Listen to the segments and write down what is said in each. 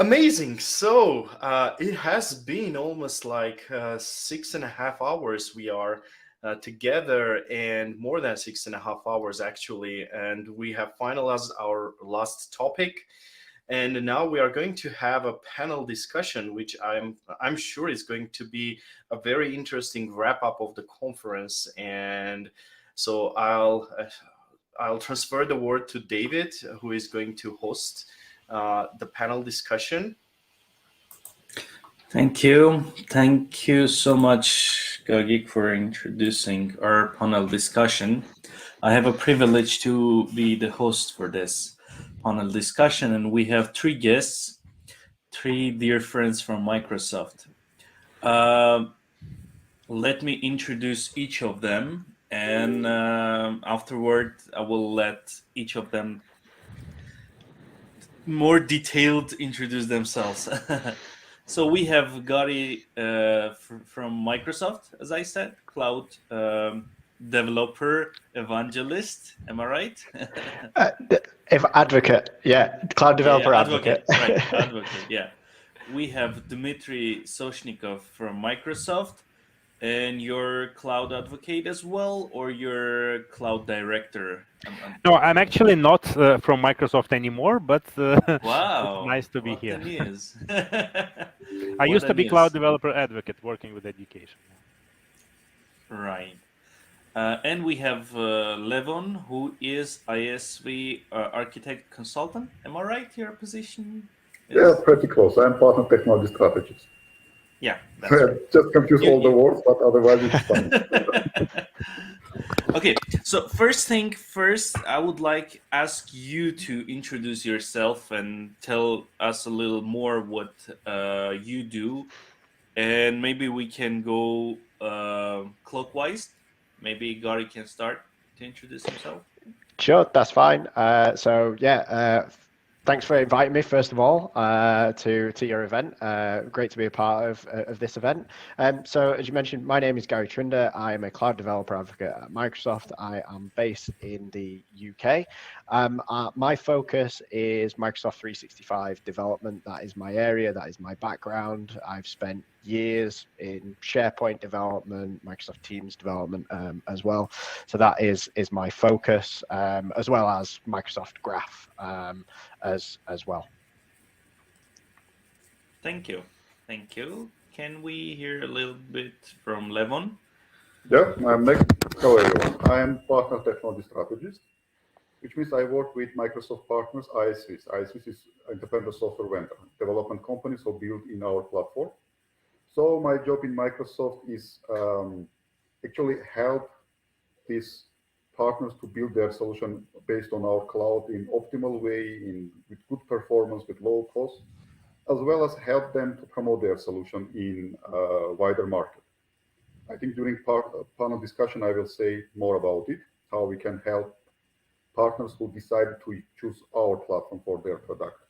Amazing. So it has been almost like 6.5 hours we are together, and more than 6.5 hours actually. And we have finalized our last topic. And now we are going to have a panel discussion, which I'm sure is going to be a very interesting wrap up of the conference. And so I'll transfer the word to David, who is going to host the panel discussion. Thank you. Thank you so much, Gagik, for introducing our panel discussion. I have a privilege to be the host for this panel discussion, and we have three guests, three dear friends from Microsoft. Let me introduce each of them, and afterward, I will let each of them more detailed introduce themselves. So we have Gary from Microsoft, as I said, cloud developer evangelist. Am I right? If advocate, yeah, cloud developer advocate. advocate. Right, advocate. Yeah. We have Dmitry Soshnikov from Microsoft, and you're cloud advocate as well, or you're cloud director? No, I'm actually not from Microsoft anymore, but Wow, it's nice to be what here. the news. I used to be cloud developer advocate working with education. Right. And we have Levon, who is ISV architect consultant. Am I right? Your position is... Yeah, pretty close. I'm partner technology strategist. Yeah, that's right. Just confuse all the words, but otherwise it's fine. Okay, so first thing first, I would like ask you to introduce yourself and tell us a little more what you do, and maybe we can go clockwise. Maybe Gary can start to introduce himself. Sure, that's fine. Thanks for inviting me, first of all, to your event. Great to be a part of this event. So as you mentioned, my name is Gary Trinder. I am a cloud developer advocate at Microsoft. I am based in the UK. My focus is Microsoft 365 development. That is my area. That is my background. I've spent years in SharePoint development, Microsoft Teams development as well. So that is my focus, as well as Microsoft Graph as well. Thank you. Thank you. Can we hear a little bit from Levon? Yeah, I'm next. Hello, everyone. I am partner technology strategist, which means I work with Microsoft partners, ISVs. ISVs is independent software vendor, development companies who build in our platform. So my job in Microsoft is actually help these partners to build their solution based on our cloud in optimal way, with good performance, with low cost, as well as help them to promote their solution in wider market. I think during panel discussion, I will say more about it, how we can help partners who decide to choose our platform for their product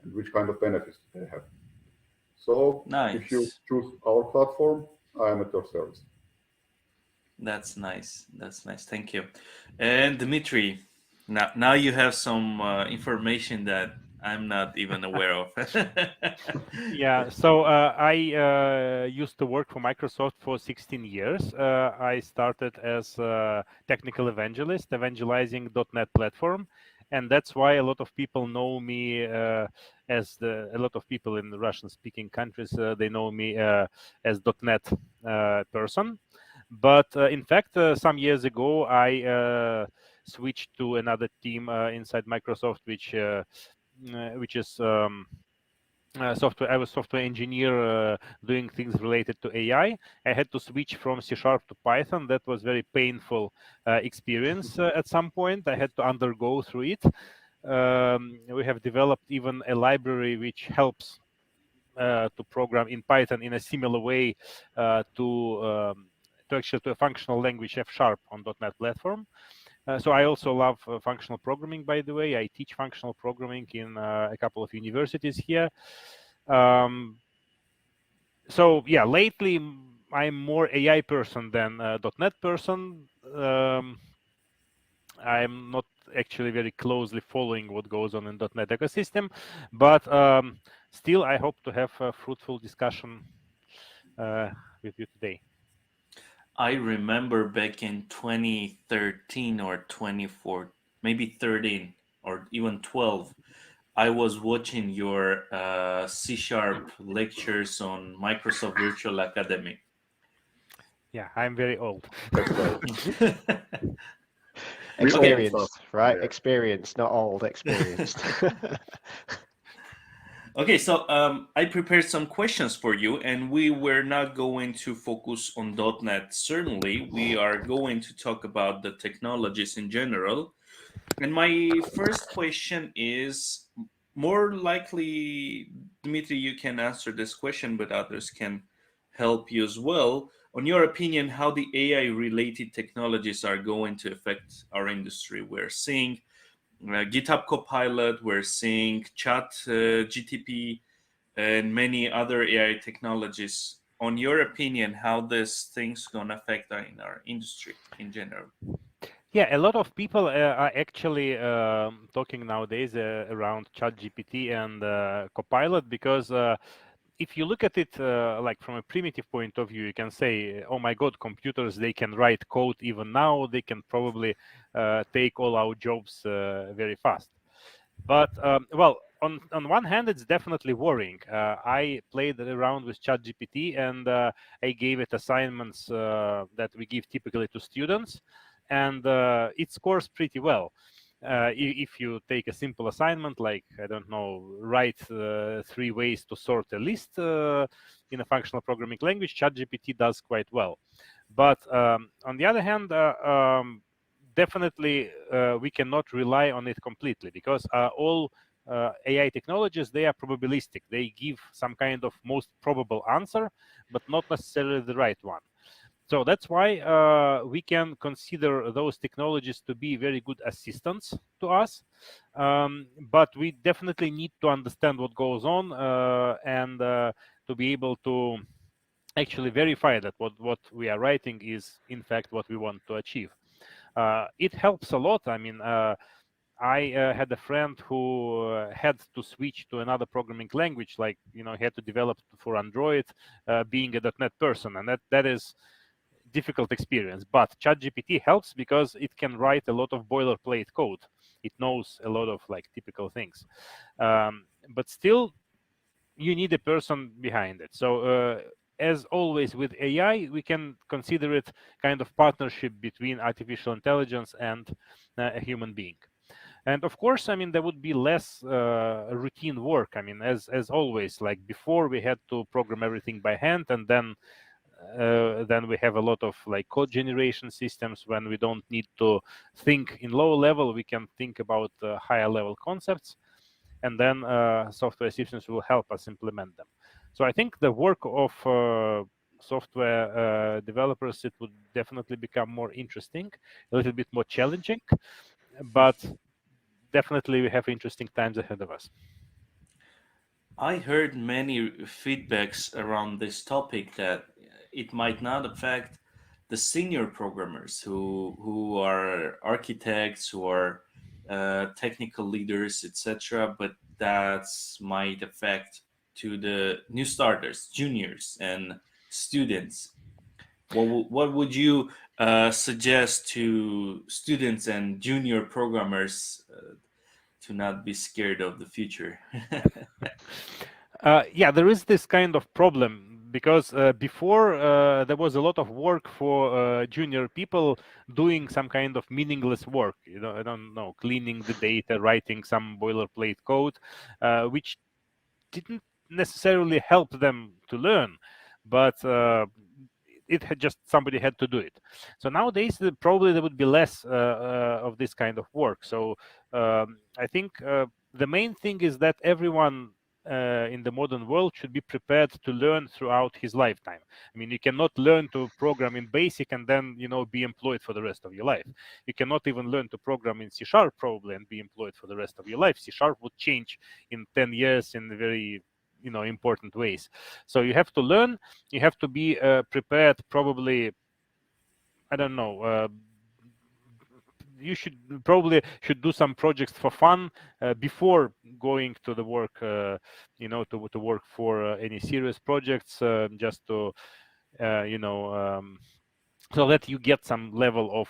and which kind of benefits they have. So nice. If you choose our platform, I am at your service. That's nice. That's nice. Thank you. And Dmitry, now you have some information that I'm not even aware of. Yeah, so I used to work for Microsoft for 16 years. I started as a technical evangelist, evangelizing .NET platform. And that's why a lot of people know me as a lot of people in the Russian-speaking countries, they know me as .NET person. But in fact, some years ago, I switched to another team inside Microsoft, which is software. I was software engineer doing things related to AI. I had to switch from C# to Python. That was very painful experience at some point. I had to undergo through it. We have developed even a library which helps to program in Python in a similar way to a functional language F# on .NET platform. So I also love functional programming, by the way. I teach functional programming in a couple of universities here. So yeah, lately I'm more AI person than .NET person. I'm not actually very closely following what goes on in .NET ecosystem, but still, I hope to have a fruitful discussion with you today. I remember back in 2013 or 24, maybe 13 or even 12, I was watching your C# lectures on Microsoft Virtual Academy. Yeah, I'm very old. That's right. We all Experienced, stuff. right? Yeah. Experienced, not old. Experienced. Okay, so I prepared some questions for you, and we were not going to focus on .NET. Certainly, we are going to talk about the technologies in general. And my first question is more likely, Dmitry, you can answer this question, but others can help you as well. On your opinion, how the AI related technologies are going to affect our industry? We're seeing GitHub Copilot, we're seeing Chat GTP, and many other AI technologies. On your opinion, how this thing's gonna affect in our industry in general? Yeah, a lot of people are actually talking nowadays around ChatGPT and Copilot because if you look at it like from a primitive point of view, you can say, "Oh my God, computers they can write code even now. They can probably take all our jobs very fast." But well, on one hand, it's definitely worrying. I played around with ChatGPT and I gave it assignments that we give typically to students, and it scores pretty well. If you take a simple assignment like, I don't know, write 3 ways to sort a list in a functional programming language, ChatGPT does quite well. But on the other hand, definitely we cannot rely on it completely because all AI technologies, they are probabilistic. They give some kind of most probable answer, but not necessarily the right one. So that's why we can consider those technologies to be very good assistants to us. But we definitely need to understand what goes on and to be able to actually verify that what we are writing is in fact what we want to achieve. It helps a lot. I mean, I had a friend who had to switch to another programming language, like he had to develop for Android, being a .NET person, and that is difficult experience. But ChatGPT helps because it can write a lot of boilerplate code. It knows a lot of like typical things, but still, you need a person behind it. So as always with AI, we can consider it kind of partnership between artificial intelligence and a human being. And of course, I mean, there would be less routine work. I mean, as always, like before, we had to program everything by hand, and then we have a lot of like code generation systems. When we don't need to think in low level, we can think about higher level concepts, and then software systems will help us implement them. So I think the work of software developers, it would definitely become more interesting, a little bit more challenging, but definitely we have interesting times ahead of us. I heard many feedbacks around this topic that it might not affect the senior programmers who are architects, who are technical leaders, etc., but that might affect to the new starters, juniors, and students. What would you suggest to students and junior programmers to not be scared of the future? Yeah, there is this kind of problem because before there was a lot of work for junior people doing some kind of meaningless work. I don't know, cleaning the data, writing some boilerplate code, which didn't necessarily help them to learn, but it had just somebody had to do it. So nowadays probably there would be less of this kind of work. So I think the main thing is that everyone in the modern world should be prepared to learn throughout his lifetime. I mean, you cannot learn to program in BASIC and then be employed for the rest of your life. You cannot even learn to program in C# probably and be employed for the rest of your life. C# would change in 10 years in very important ways. So you have to learn. You have to be prepared. Probably, I don't know. you should probably do some projects for fun before going to the work, to work for any serious projects, just to so that you get some level of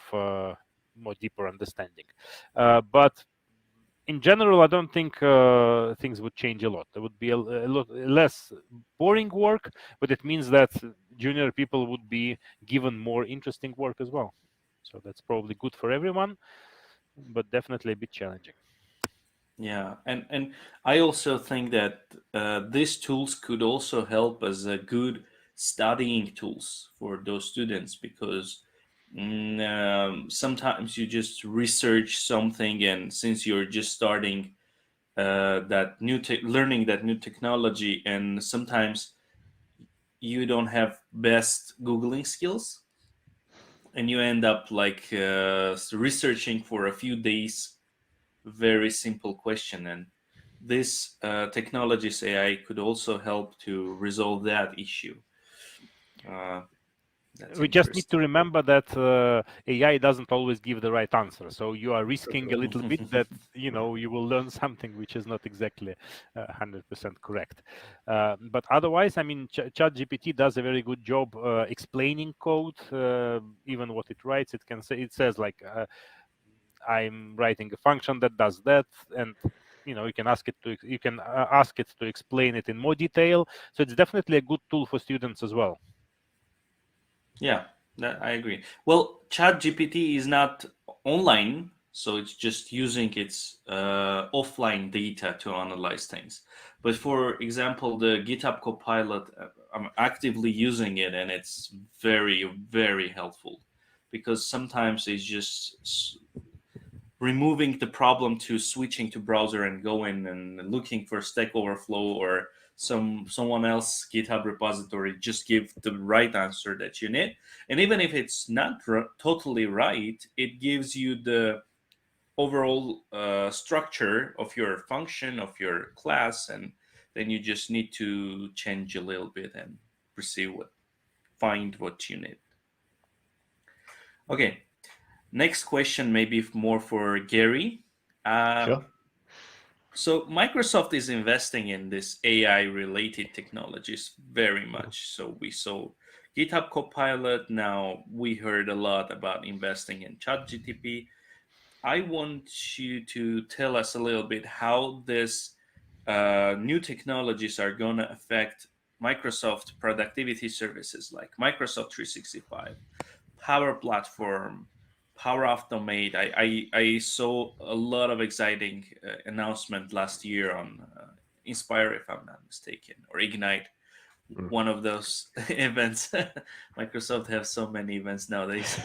more deeper understanding. But in general, I don't think things would change a lot. There would be a lot less boring work, but it means that junior people would be given more interesting work as well. So that's probably good for everyone, but definitely a bit challenging. Yeah, and I also think that these tools could also help as a good studying tools for those students, because sometimes you just research something, and since you're just starting that learning that new technology, and sometimes you don't have best googling skills, and you end up like researching for a few days very simple question, and this technologies AI could also help to resolve that issue. uh, that's We just need to interesting. remember that AI doesn't always give the right answer. So you are risking a little bit that you will learn something which is not exactly 100% correct. But otherwise, I mean, ChatGPT does a very good job explaining code, even what it writes. It says like, I'm writing a function that does that, and you can ask it to explain it in more detail. So it's definitely a good tool for students as well. Yeah, that I agree. Well, ChatGPT is not online, so it's just using its offline data to analyze things. But for example, the GitHub Copilot, I'm actively using it, and it's very, very helpful, because sometimes it's just removing the problem to switching to browser and going and looking for Stack Overflow or someone else GitHub repository, just give the right answer that you need. And even if it's not totally right, it gives you the overall structure of your function of your class, and then you just need to change a little bit and find what you need. Okay, next question, maybe more for Gary. Sure. So Microsoft is investing in this AI related technologies very much. So we saw GitHub Copilot. Now we heard a lot about investing in ChatGPT. I want you to tell us a little bit how this new technologies are going to affect Microsoft productivity services like Microsoft 365, Power Platform, Power Automate. I saw a lot of exciting announcement last year on Inspire, if I'm not mistaken, or Ignite, one of those events. Microsoft have so many events nowadays.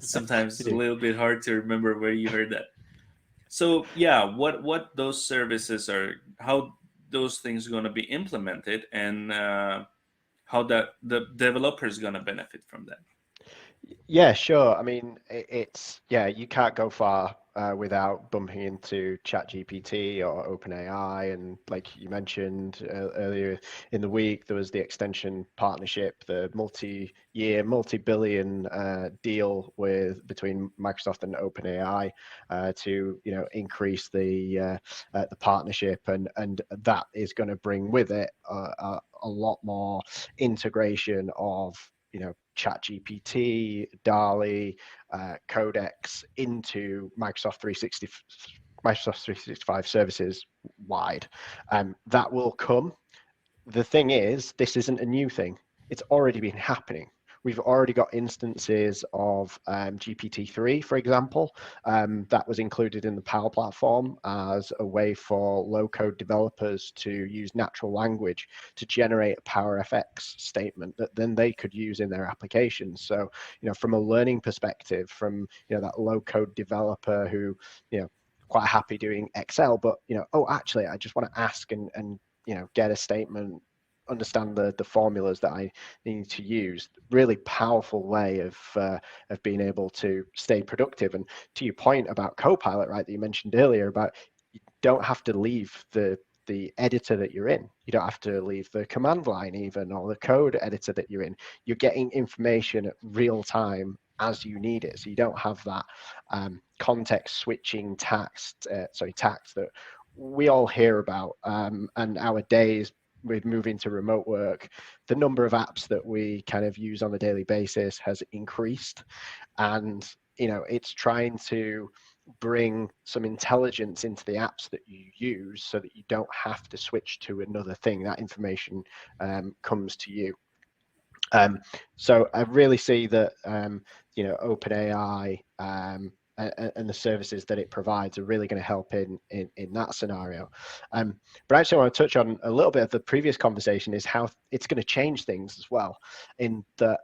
Sometimes it's a little bit hard to remember where you heard that. So yeah, what those services are, how those things are going to be implemented, and how that the developer is going to benefit from that. Yeah, sure. I mean, you can't go far without bumping into ChatGPT or OpenAI. And like you mentioned earlier in the week, there was the extension partnership, the multi-year, multi-billion deal between Microsoft and OpenAI to increase the partnership, and that is going to bring with it a lot more integration of ChatGPT, DALL-E, Codex into Microsoft 365 services wide. That will come. The thing is, this isn't a new thing. It's already been happening. We've already got instances of GPT-3, for example, that was included in the Power Platform as a way for low-code developers to use natural language to generate a PowerFX statement that then they could use in their applications. So, from a learning perspective, from that low-code developer who, quite happy doing Excel, but actually, I just want to ask and get a statement, understand the formulas that I need to use. Really powerful way of being able to stay productive. And to your point about Copilot, right, that you mentioned earlier, about you don't have to leave the editor that you're in. You don't have to leave the command line even, or the code editor that you're in. You're getting information at real time as you need it. So you don't have that context switching tax that we all hear about. And our days with moving to remote work, the number of apps that we kind of use on a daily basis has increased. And, it's trying to bring some intelligence into the apps that you use so that you don't have to switch to another thing. That information comes to you. So I really see that OpenAI and the services that it provides are really going to help in that scenario. But actually, I want to touch on a little bit of the previous conversation is how it's going to change things as well. In that,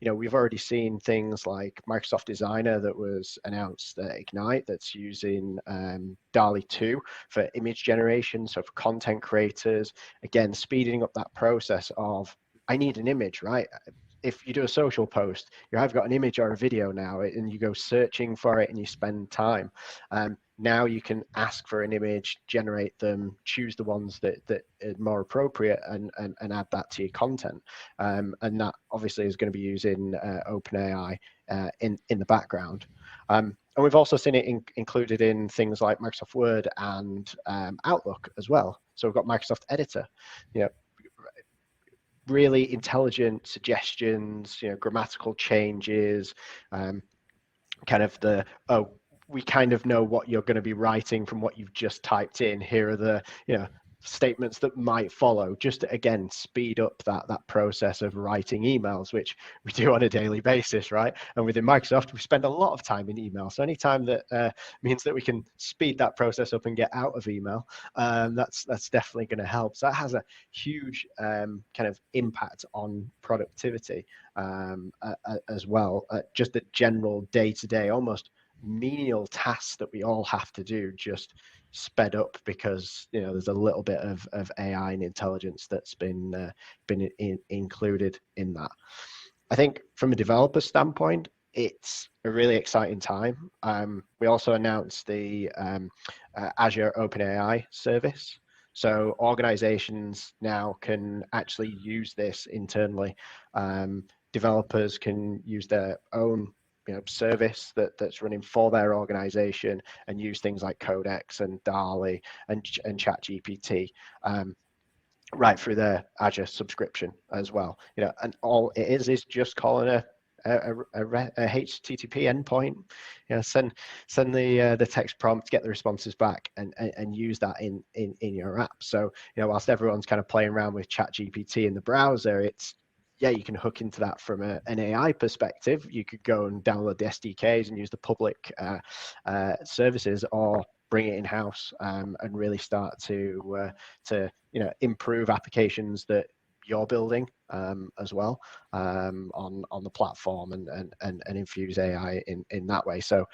we've already seen things like Microsoft Designer that was announced at Ignite that's using DALL-E 2 for image generation, so for content creators, again, speeding up that process of I need an image, right? If you do a social post, you have got an image or a video now, and you go searching for it and you spend time. Now you can ask for an image, generate them, choose the ones that are more appropriate, and add that to your content. And that obviously is going to be using OpenAI in the background. And we've also seen it included in things like Microsoft Word and Outlook as well. So we've got Microsoft Editor, really intelligent suggestions, grammatical changes, kind of we kind of know what you're going to be writing from what you've just typed in. Here are the, statements that might follow, just to, again, speed up that process of writing emails, which we do on a daily basis, right? And within Microsoft, we spend a lot of time in email. So anytime that means that we can speed that process up and get out of email, that's definitely going to help. So that has a huge kind of impact on productivity as well. Just the general day-to-day, almost menial tasks that we all have to do, just sped up because there's a little bit of AI and intelligence that's been included in that. I think from a developer standpoint, it's a really exciting time. We also announced the Azure OpenAI service. So organizations now can actually use this internally. Developers can use their own service that's running for their organization and use things like Codex and DALL-E and ChatGPT right through their Azure subscription as well. And all it is just calling a HTTP endpoint. Send the text prompt, get the responses back, and use that in your app. So whilst everyone's kind of playing around with ChatGPT in the browser, you can hook into that from an AI perspective. You could go and download the SDKs and use the public services, or bring it in house and really start to improve applications that you're building as well on the platform and infuse AI in that way. So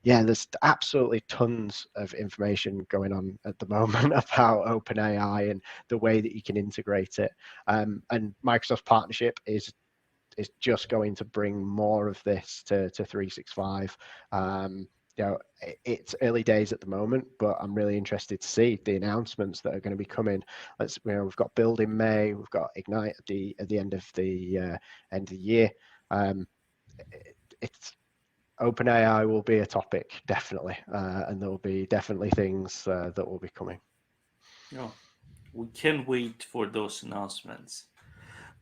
there's absolutely tons of information going on at the moment about OpenAI and the way that you can integrate it. And Microsoft's partnership is just going to bring more of this to 365. It's early days at the moment, but I'm really interested to see the announcements that are going to be coming. We've got Build in May, we've got Ignite at the end of the year. It's OpenAI will be a topic, definitely, and there will be definitely things that will be coming. We can't wait for those announcements.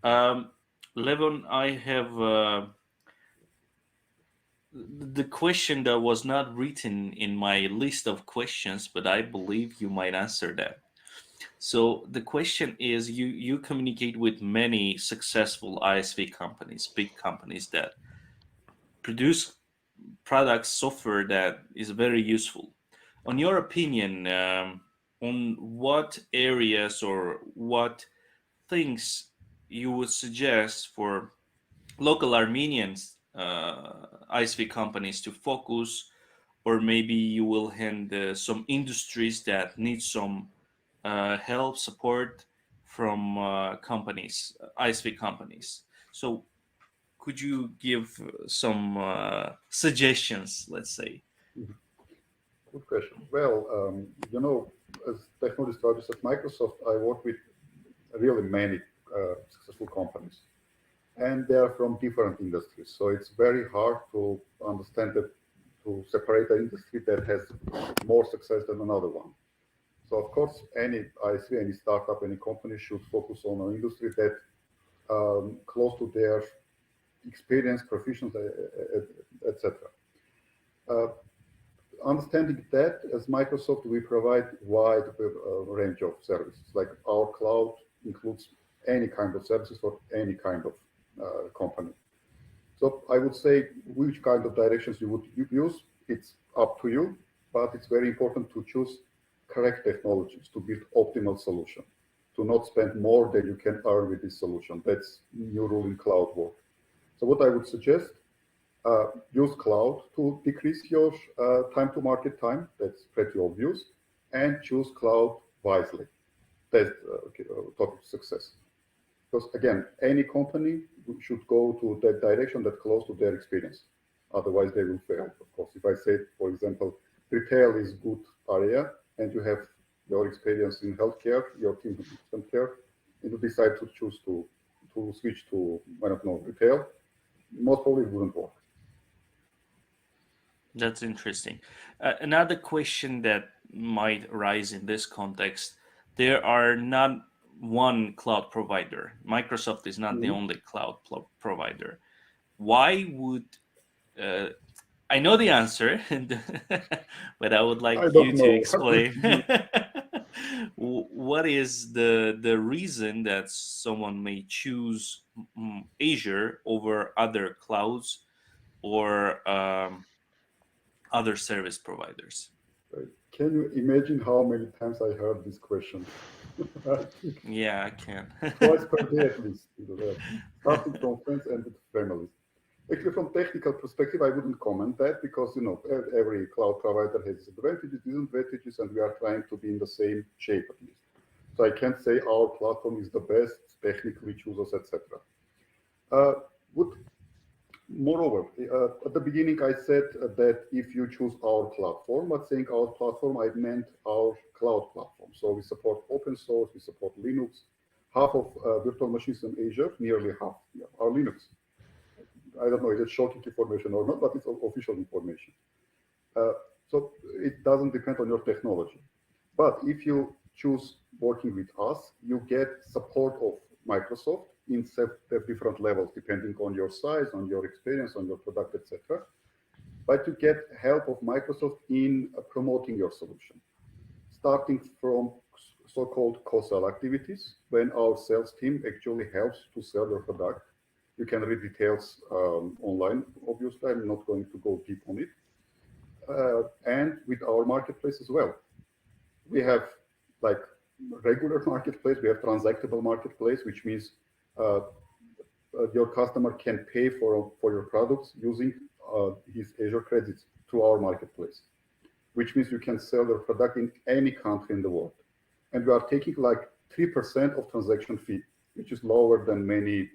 Levon, I have the question that was not written in my list of questions, but I believe you might answer that. So the question is, you communicate with many successful ISV companies, big companies that produce products, software that is very useful. On your opinion, on what areas or what things you would suggest for local Armenians ISV companies to focus, or maybe you will hand some industries that need some help, support from companies, ISV companies. So could you give some suggestions, let's say? Good question. Well, as technology strategist at Microsoft, I work with really many successful companies. and they are from different industries. So it's very hard to understand that, to separate an industry that has more success than another one. So of course, any ISV, any startup, any company should focus on an industry that close to their experience, proficiency, etc. Understanding that, as Microsoft, we provide wide range of services. Like our cloud includes any kind of services for any kind of company. So I would say which kind of directions you would use, it's up to you, but it's very important to choose correct technologies to build optimal solution, to not spend more than you can earn with this solution. That's new rule in cloud work. So what I would suggest, use cloud to decrease your time to market time. That's pretty obvious. And choose cloud wisely. That's topic of success. Because again, any company should go to that direction that close to their experience. Otherwise, they will fail. Of course, if I say, for example, retail is good area, and you have your experience in healthcare, your team in healthcare, and you decide to choose to switch to, I don't know, retail, most probably it wouldn't work. That's interesting. Another question that might arise in this context: there are not one cloud provider. Microsoft is not the only cloud provider. Why would I know the answer, but I would like I you don't to know. explain what is the reason that someone may choose Azure over other clouds or other service providers. Can you imagine how many times I heard this question? Yeah, I can. Twice per day at least, starting from friends and with families. Actually, from technical perspective, I wouldn't comment that because every cloud provider has its advantages, disadvantages, and we are trying to be in the same shape at least. So I can't say our platform is the best, technically choose us, etc. Moreover, at the beginning, I said that if you choose our platform, but saying our platform, I meant our cloud platform. So we support open source, we support Linux. Half of virtual machines in Azure, nearly half, are Linux. I don't know if it's shocking information or not, but it's official information. So it doesn't depend on your technology. But if you choose working with us, you get support of Microsoft in different levels, depending on your size, on your experience, on your product, etc. But you get help of Microsoft in promoting your solution, starting from so-called co-sell activities, when our sales team actually helps to sell your product. You can read details online, obviously. I'm not going to go deep on it. And with our marketplace as well. We have like regular marketplace, we have transactable marketplace, which means your customer can pay for your products using his Azure credits through our marketplace, which means you can sell your product in any country in the world. And we are taking like 3% of transaction fee, which is lower than many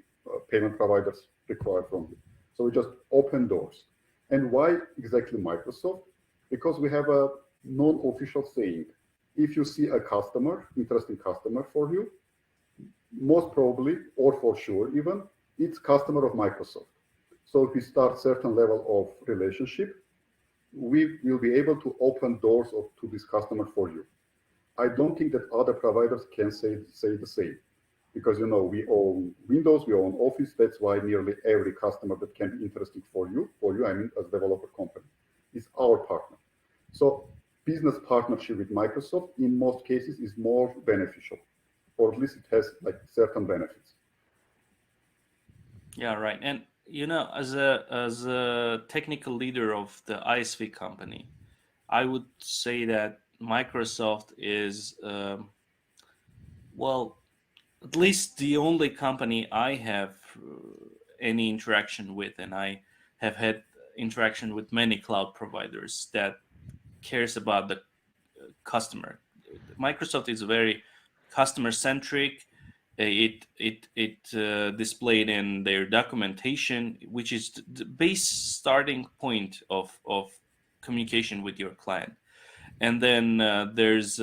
payment providers require from you. So we just open doors. And why exactly Microsoft? Because we have a non-official saying. If you see a customer, interesting customer for you, most probably, or for sure even, it's customer of Microsoft. So if we start certain level of relationship, we will be able to open doors to this customer for you. I don't think that other providers can say the same, because we own Windows, we own Office. That's why nearly every customer that can be interesting for you, I mean, as a developer company, is our partner. So business partnership with Microsoft in most cases is more beneficial, or at least it has like certain benefits. Yeah, right. And as a technical leader of the ISV company, I would say that Microsoft is well, at least the only company I have any interaction with, and I have had interaction with many cloud providers that cares about the customer. Microsoft is very customer centric. It displayed in their documentation, which is the base starting point of communication with your client. And then there's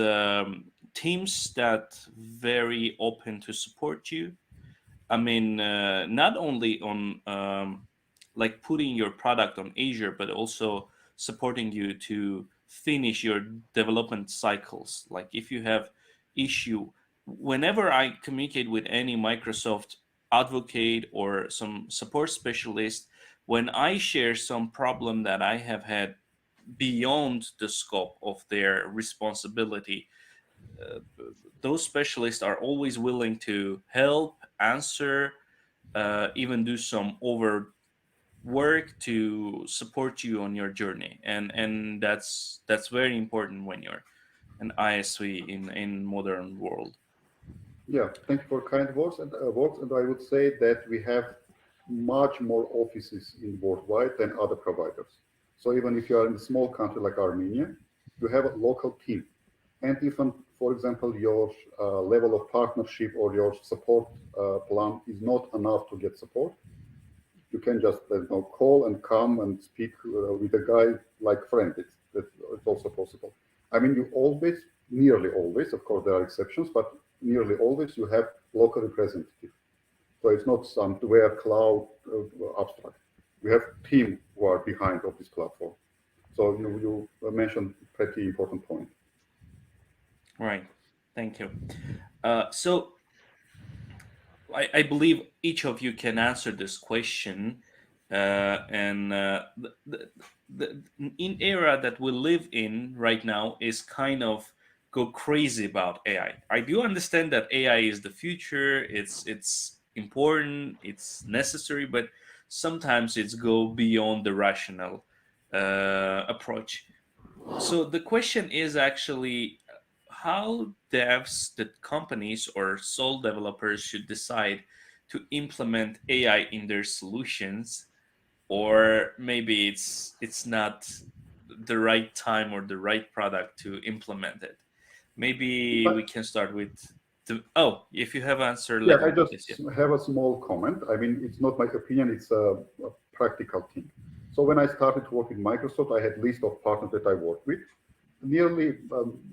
teams that very open to support you. I mean, not only on like putting your product on Azure, but also supporting you to finish your development cycles. Like if you have issue, whenever I communicate with any Microsoft advocate or some support specialist, when I share some problem that I have had beyond the scope of their responsibility, uh, those specialists are always willing to help, answer, even do some over work to support you on your journey, and that's very important when you're an ISV in modern world. Yeah, thank you for kind words. And I would say that we have much more offices in worldwide than other providers. So even if you are in a small country like Armenia, you have a local team. And even, for example, your level of partnership or your support plan is not enough to get support, you can just call and come and speak with a guy like friend. It's also possible. I mean, you always, nearly always, of course there are exceptions, but nearly always you have local representative. So it's not somewhere cloud abstract. We have team who are behind of this platform. So you mentioned pretty important point. Right. Thank you. So I believe each of you can answer this question, and the in era that we live in right now is kind of go crazy about AI. I do understand that AI is the future. It's important. It's necessary, but sometimes it's go beyond the rational approach. So the question is actually how devs, the companies or sole developers should decide to implement AI in their solutions, or maybe it's not the right time or the right product to implement it. Maybe we But can start with the, oh, if you have answer, yeah, let me I know just this. Yeah. have a small comment. I mean, it's not my opinion, it's a practical thing. So when I started to work with Microsoft, I had list of partners that I worked with. Nearly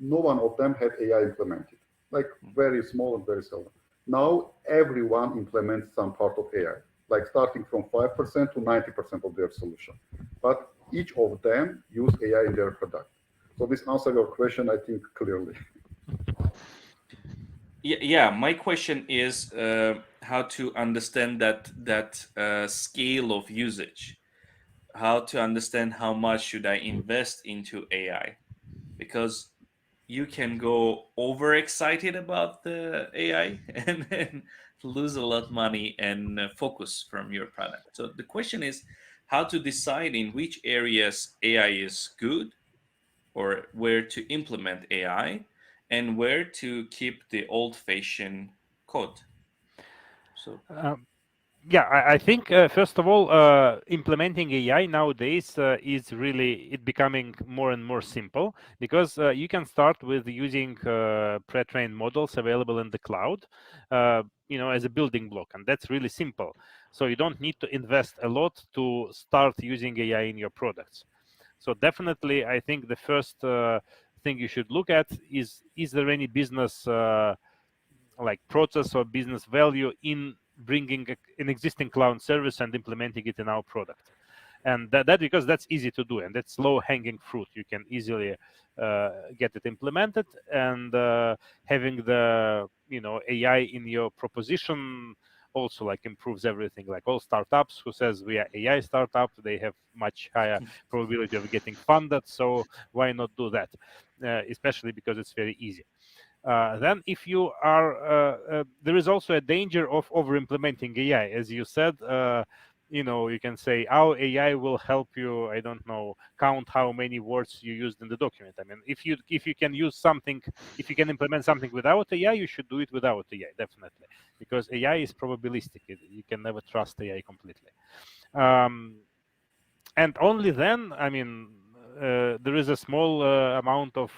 no one of them had AI implemented, like very small and very seldom. Now everyone implements some part of AI, like starting from 5% to 90% of their solution. But each of them use AI in their product. So this answers your question, I think, clearly. Yeah, my question is how to understand that scale of usage, how to understand how much should I invest into AI, because you can go overexcited about the AI and then lose a lot of money and focus from your product. So the question is how to decide in which areas AI is good or where to implement AI and where to keep the old-fashioned code. So Um, yeah, I think first of all, implementing AI nowadays is really it becoming more and more simple because you can start with using pre-trained models available in the cloud, as a building block, and that's really simple. So you don't need to invest a lot to start using AI in your products. So definitely, I think the first thing you should look at is there any business like process or business value in bringing an existing cloud service and implementing it in our product, and that because that's easy to do and that's low hanging fruit. You can easily get it implemented, and having the AI in your proposition also like improves everything. Like all startups who says we are AI startup, they have much higher probability of getting funded, so why not do that, especially because it's very easy. Then if you are there is also a danger of over implementing AI, as you said. You can say our AI will help you, I don't know, count how many words you used in the document. I mean, if you can use something, if you can implement something without AI, you should do it without AI, definitely, because AI is probabilistic. You can never trust AI completely. um, and only then, I mean, there is a small amount of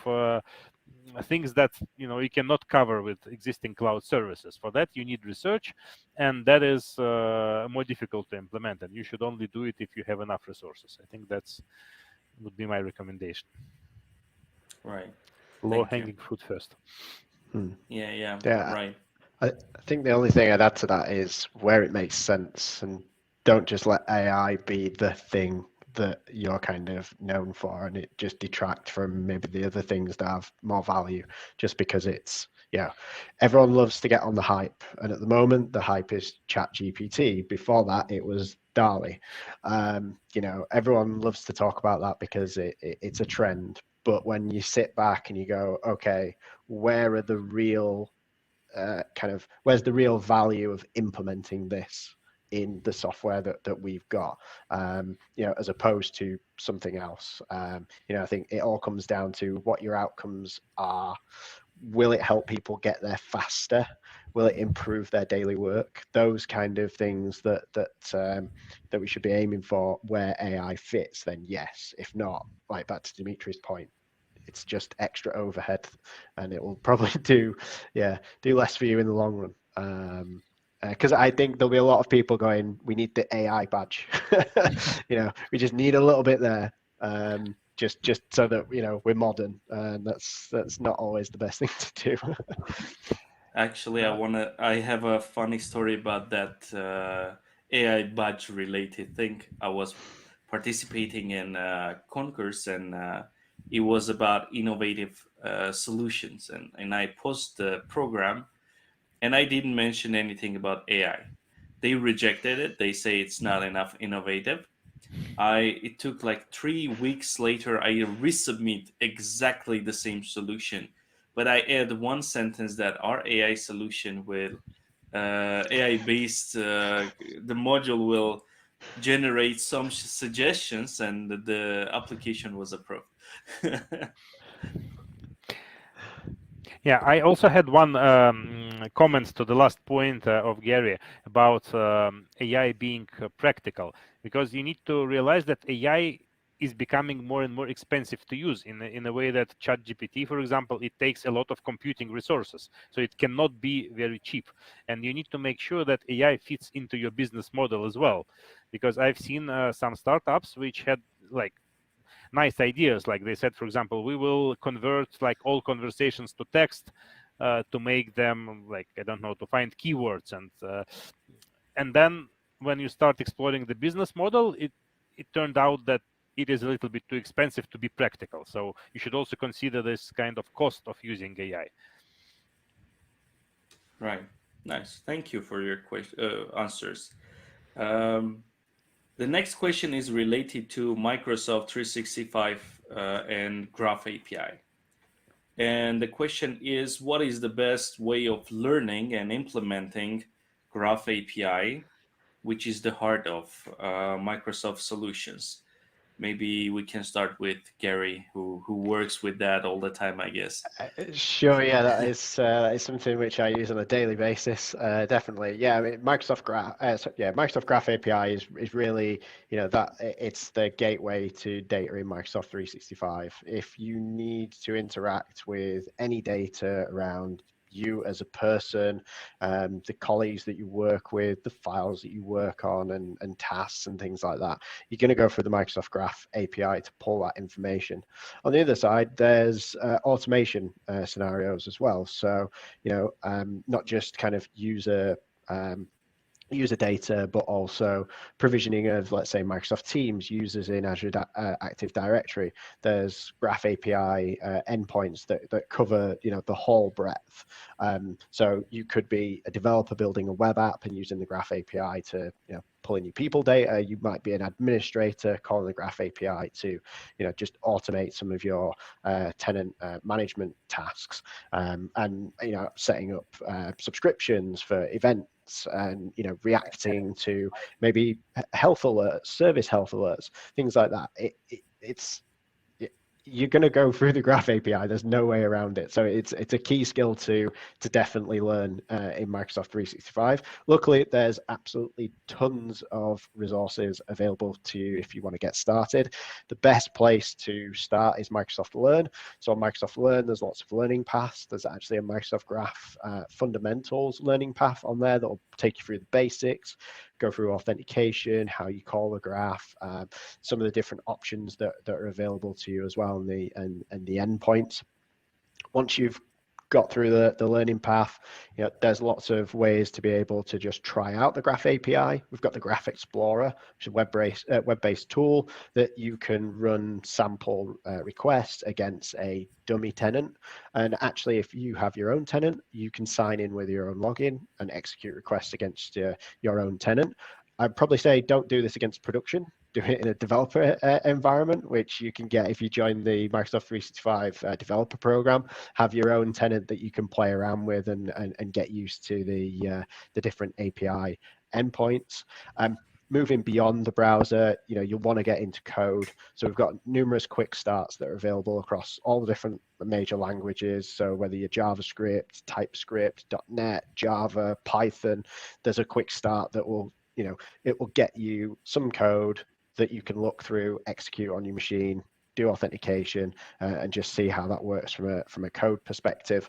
things that you cannot cover with existing cloud services. For that you need research, and that is more difficult to implement, and you should only do it if you have enough resources. I think that's would be my recommendation. right. Low Thank you. hanging fruit first. Hmm. Yeah, Yeah, right. I think the only thing I'd add to that is where it makes sense, and don't just let AI be the thing that you're kind of known for, and it just detract from maybe the other things that have more value just because it's, everyone loves to get on the hype. And at the moment, the hype is ChatGPT. Before that, it was DALI. Everyone loves to talk about that because it's a trend. But when you sit back and you go, okay, where are the real where's the real value of implementing this in the software that we've got, as opposed to something else. I think it all comes down to what your outcomes are. Will it help people get there faster? Will it improve their daily work? Those kind of things that we should be aiming for. Where AI fits, then yes. If not, like back to Dimitri's point, it's just extra overhead, and it will probably do less for you in the long run. Because I think there'll be a lot of people going, we need the AI badge. We just need a little bit there, just so that we're modern, and that's not always the best thing to do. Actually, I have a funny story about that AI badge related thing. I was participating in a concourse, and it was about innovative solutions, and I post the program, and I didn't mention anything about AI. They rejected it. They say it's not enough innovative. It took like 3 weeks later. I resubmit exactly the same solution, but I add one sentence that our AI solution will AI based. The module will generate some suggestions, and the application was approved. Yeah, I also had one comments to the last point of Gary about AI being practical, because you need to realize that AI is becoming more and more expensive to use in a way that ChatGPT, for example, it takes a lot of computing resources, so it cannot be very cheap, and you need to make sure that AI fits into your business model as well, because I've seen some startups which had like nice ideas, like they said, for example, we will convert like all conversations to text to make them, like, I don't know, to find keywords, and then when you start exploring the business model, it turned out that it is a little bit too expensive to be practical. So you should also consider this kind of cost of using AI. Right. Nice. Thank you for your answers. The next question is related to Microsoft 365 and Graph API. And the question is, what is the best way of learning and implementing Graph API, which is the heart of Microsoft solutions? Maybe we can start with Gary, who works with that all the time, I guess. Sure, yeah, that is something which I use on a daily basis. Definitely, yeah. I mean, Microsoft Graph API is really, that it's the gateway to data in Microsoft 365. If you need to interact with any data around you as a person, the colleagues that you work with, the files that you work on, and tasks and things like that, you're going to go through the Microsoft Graph API to pull that information. On the other side, there's automation scenarios as well. So, not just kind of user data, but also provisioning of, let's say, Microsoft Teams users in Azure Active Directory. There's Graph API endpoints that cover, the whole breadth. So you could be a developer building a web app and using the Graph API to, pull in your people data. You might be an administrator calling the Graph API to, just automate some of your tenant management tasks, and setting up subscriptions for events, and reacting to maybe health alerts, service health alerts, things like that. You're going to go through the Graph API. There's no way around it. So it's a key skill to definitely learn in Microsoft 365. Luckily, there's absolutely tons of resources available to you if you want to get started. The best place to start is Microsoft Learn. So on Microsoft Learn, there's lots of learning paths. There's actually a Microsoft Graph fundamentals learning path on there that will take you through the basics, go through authentication, how you call the graph, some of the different options that are available to you as well, and the endpoints. Once you've got through the learning path, there's lots of ways to be able to just try out the Graph API. We've got the Graph Explorer, which is a web-based tool that you can run sample requests against a dummy tenant. And actually, if you have your own tenant, you can sign in with your own login and execute requests against your own tenant. I'd probably say don't do this against production. Do it in a developer environment, which you can get if you join the Microsoft 365 developer program. Have your own tenant that you can play around with and get used to the different API endpoints. Moving beyond the browser, you'll want to get into code. So we've got numerous quick starts that are available across all the different major languages. So whether you're JavaScript, TypeScript, .NET, Java, Python, there's a quick start that will, it will get you some code that you can look through, execute on your machine, do authentication, and just see how that works from a code perspective.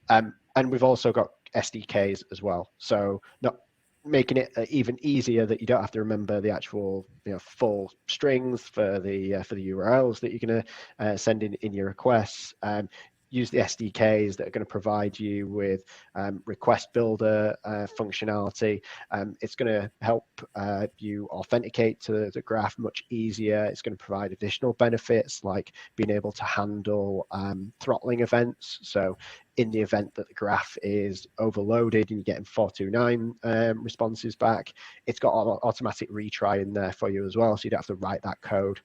And we've also got SDKs as well. So not making it even easier that you don't have to remember the actual full strings for the URLs that you're going to send in your requests. Use the SDKs that are going to provide you with request builder functionality. It's going to help you authenticate to the graph much easier. It's going to provide additional benefits like being able to handle throttling events. So in the event that the graph is overloaded and you're getting 429 responses back, it's got automatic retry in there for you as well, so you don't have to write that code,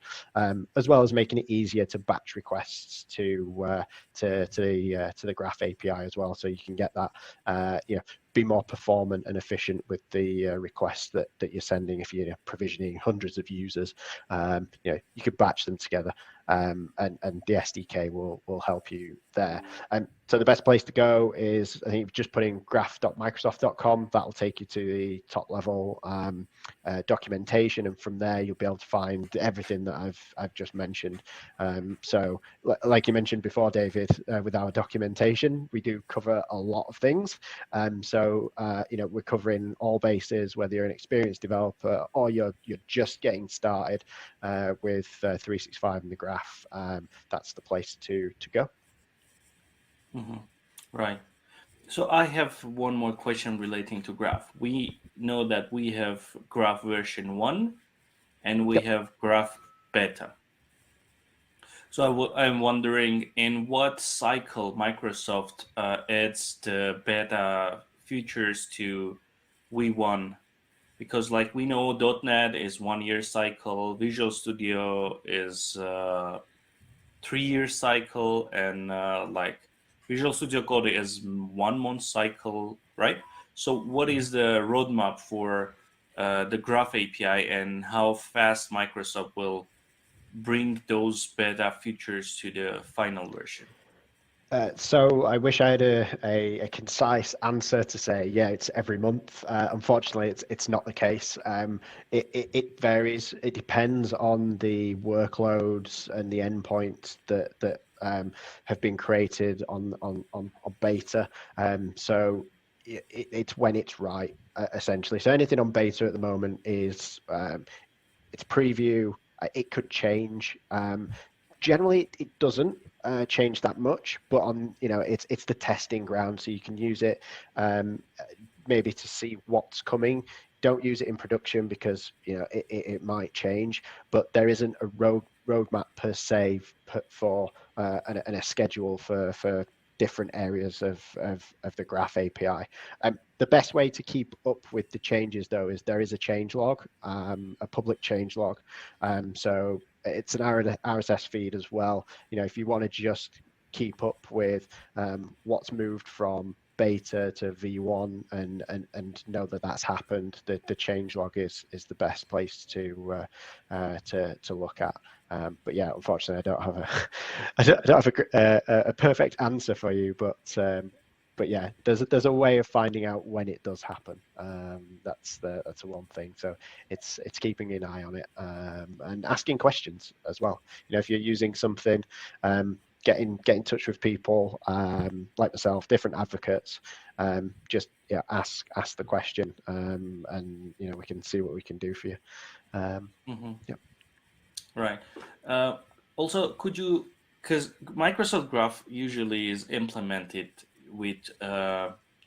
as well as making it easier to batch requests to the Graph API as well, so you can get that be more performant and efficient with the requests that you're sending. If you're provisioning hundreds of users, you could batch them together, and the SDK will help you there. So the best place to go is, I think, just put in graph.microsoft.com. That'll take you to the top level documentation, and from there you'll be able to find everything that I've just mentioned. So like you mentioned before, David, with our documentation, we do cover a lot of things. So we're covering all bases, whether you're an experienced developer or you're just getting started with 365 and the graph. That's the place to go. Mm-hmm. Right. So I have one more question relating to Graph. We know that we have Graph version 1 and we have Graph beta. So I'm wondering in what cycle Microsoft adds the beta features to V1, because like we know .NET is 1 year cycle, Visual Studio is 3 year cycle, and like Visual Studio Code is 1 month cycle, right? So what is the roadmap for the Graph API, and how fast Microsoft will bring those beta features to the final version? So I wish I had a concise answer to say, yeah, it's every month. Unfortunately, it's not the case. It varies. It depends on the workloads and the endpoints that have been created on beta. So it's when it's right, essentially. So anything on beta at the moment is it's preview. It could change. Generally, it doesn't change that much, but on it's the testing ground, so you can use it maybe to see what's coming. Don't use it in production because it might change, but there isn't a roadmap per se for and a schedule for different areas of the Graph API. The best way to keep up with the changes, though, is there is a change log, a public change log. So it's an RSS feed as well. If you want to just keep up with what's moved from beta to V1 and know that that's happened, the change log is the best place to look at. But yeah, unfortunately, I don't have a perfect answer for you, but yeah, there's a way of finding out when it does happen. That's the one thing. So it's keeping an eye on it and asking questions as well. If you're using something, get in touch with people like myself, different advocates. Just ask the question, and we can see what we can do for you. Yeah. Right. Also, could you, because Microsoft Graph usually is implemented with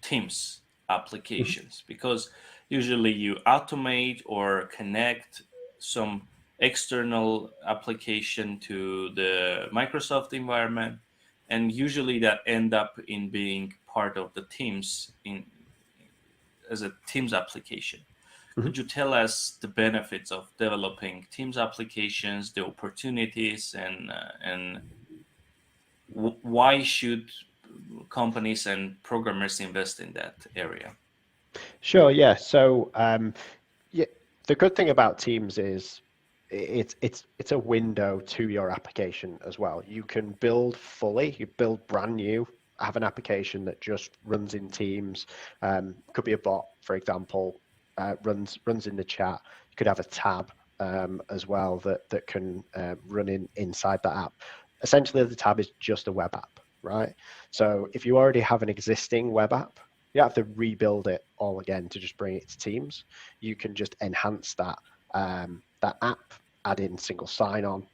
Teams applications? Because usually you automate or connect some external application to the Microsoft environment, and usually that end up in being part of the Teams as a Teams application. Could you tell us the benefits of developing Teams applications, the opportunities, and why should companies and programmers invest in that area? Sure, yeah. So yeah, the good thing about Teams is it's a window to your application as well. You can build fully, you build brand new, have an application that just runs in Teams. Could be a bot, for example, runs in the chat. You could have a tab as well that can run inside that app. Essentially, the tab is just a web app, right? So if you already have an existing web app, you don't have to rebuild it all again to just bring it to Teams. You can just enhance that that app, add in single sign-on,